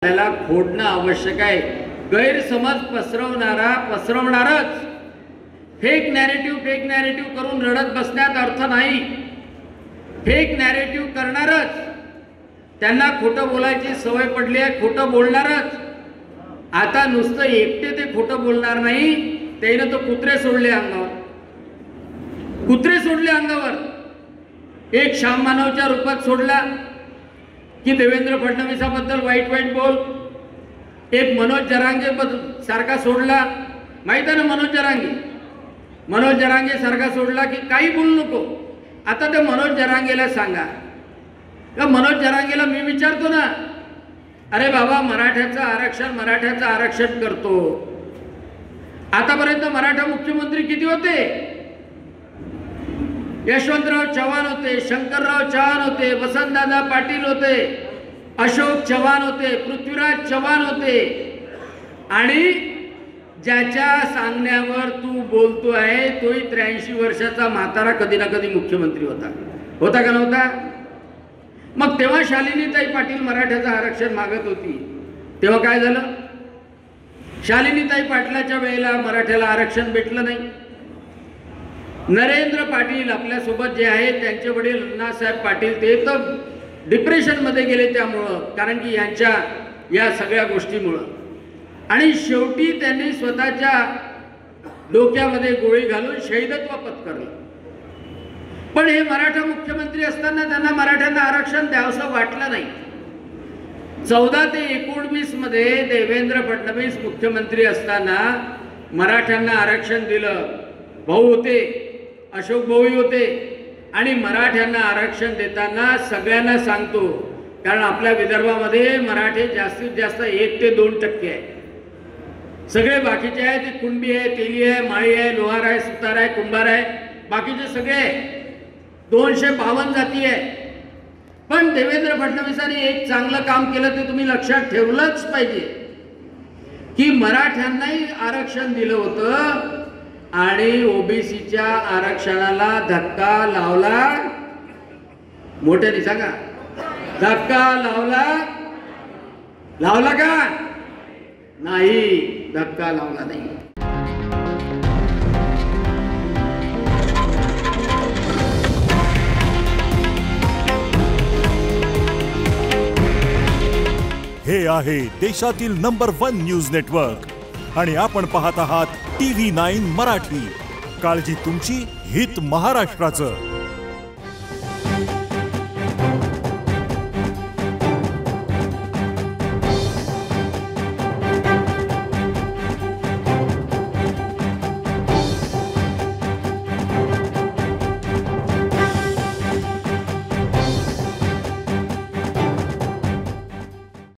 त्याला खोडणं आवश्यक आहे। गैरसमज पसरवणारच फेक नॅरेटिव्ह करून रडत बसण्यात अर्थ नाही। फेक नॅरेटिव्ह करणारच, त्यांना खोटं बोलायची सवय पडली आहे, खोटं बोलणारच। आता नुसतं एकटे ते खोटं बोलणार नाही, त्याने तो कुत्रे सोडले अंगावर। एक श्याम मानवच्या रूपात सोडला की देवेंद्र फडणवीसाबद्दल वाईट बोल। एक मनोज जरांगे सारखा सोडला, माहित आहे ना, मनोज जरांगे सारखा सोडला की काही बोलू नको। आता ते मनोज जरांगेला सांगा, का मनोज जरांगेला मी विचारतो ना, अरे बाबा मराठ्याचं आरक्षण करतो। आतापर्यंत मराठा मुख्यमंत्री किती होते? यशवंतराव चव्हाण होते, शंकरराव चव्हाण होते, वसंतदादा पाटील होते, अशोक चव्हाण होते, पृथ्वीराज चव्हाण होते। आणि ज्याच्या सांगण्यावर तू बोलतो आहे तोही 83 वर्षाचा म्हातारा कधी ना कधी मुख्यमंत्री होता का नव्हता? मग तेव्हा शालिनीताई पाटील मराठ्याचं आरक्षण मागत होती, तेव्हा काय झालं? शालिनीताई पाटलाच्या वेळेला मराठ्याला आरक्षण भेटलं नाही। नरेंद्र पाटील आपल्यासोबत जे आहेत, त्यांचे वडील अण्णासाहेब पाटील, ते तर डिप्रेशनमध्ये गेले त्यामुळं, कारण की यांच्या या सगळ्या गोष्टीमुळं। आणि शेवटी त्यांनी स्वतःच्या डोक्यामध्ये गोळी घालून शहीदत्व पत्करलं। पण हे मराठा मुख्यमंत्री असताना त्यांना मराठ्यांना आरक्षण द्यावंसं वाटलं नाही। 14 ते 19 मध्ये देवेंद्र फडणवीस मुख्यमंत्री असताना मराठ्यांना आरक्षण दिलं। भाऊ होते, अशोक भाऊ होते। आणि मराठ्यांना आरक्षण देताना सगळ्यांना सांगतो, कारण आपल्या विदर्भामध्ये मराठी जास्तीत जास्त 1 ते 2% आहे। सगळे बाकीचे आहे ते कुणबी आहे, तेली आहे, माळी आहे, लोहार आहे, सुतार आहे, कुंभार आहे, बाकीचे सगळे 252 जाती आहे। पण देवेंद्र फडणवीसांनी एक चांगलं काम केलं, ते तुम्ही लक्षात ठेवलंच पाहिजे, की मराठ्यांनाही आरक्षण दिलं होतं आणि ओबीसीच्या आरक्षणाला धक्का लावला। मोठ्याने सांगा, धक्का लावला का नाही? धक्का लावला नाही। हे आहे देशातील नंबर 1 न्यूज नेटवर्क आणि आपण पाहत आहात TV9 मराठी। काळजी तुमची, हित महाराष्ट्राचं।